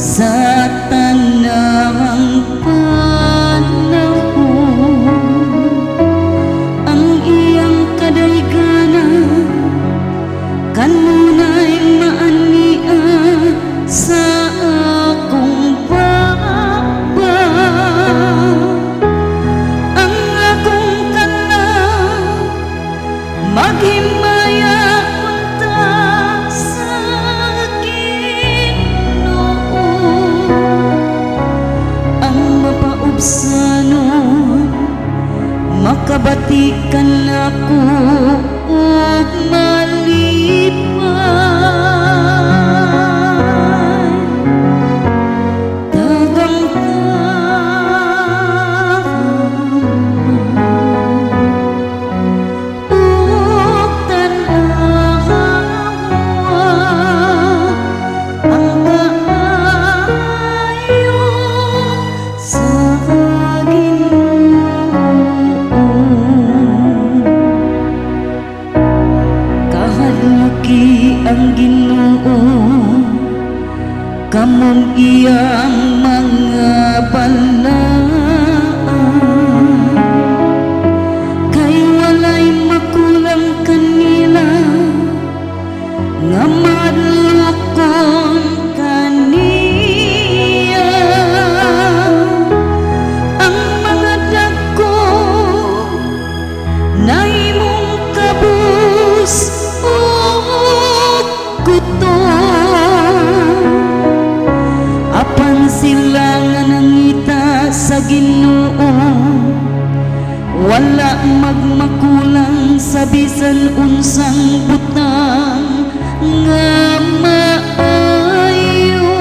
sa tanang panahon, ang iyang kadayganan kanunay maania sa akong baba. Ang akong kanan maghimaya unta sa Ginoo, ang mapaubsanon makabatikan ako ug malipay. Ang Ginoo kamong iyang mga balaan, kay walay makulang kanila nga madlukon kaniya. Ang mga dako na imong kabus apan sila nga nangita sa Ginoo, wala magmakulang sa bisan unsang butang nga maayo.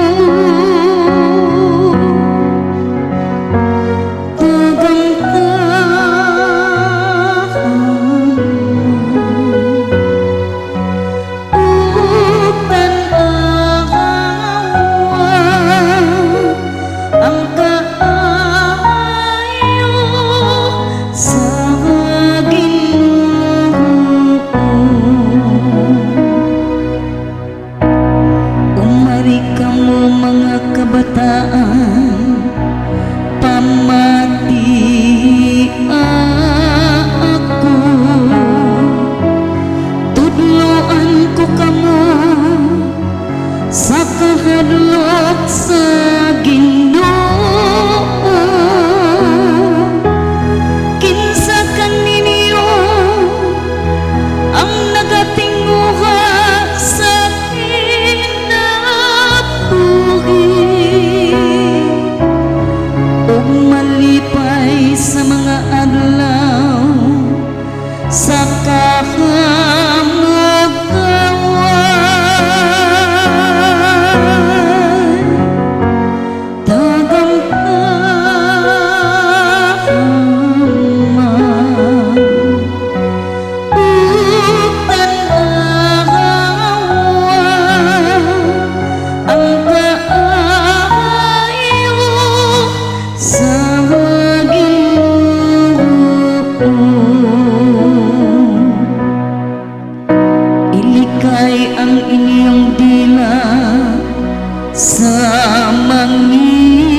Kabataan, pamati ako, tudloan ko kamo sa kahadlok sa Ginoo. Kinsa kaninyo ang nagatinguha sa malipay sa mga adlaw sa kahamagawan. Dagang tama utan ahawan ang kaayo sa ilikay ang inyong dila sa mangin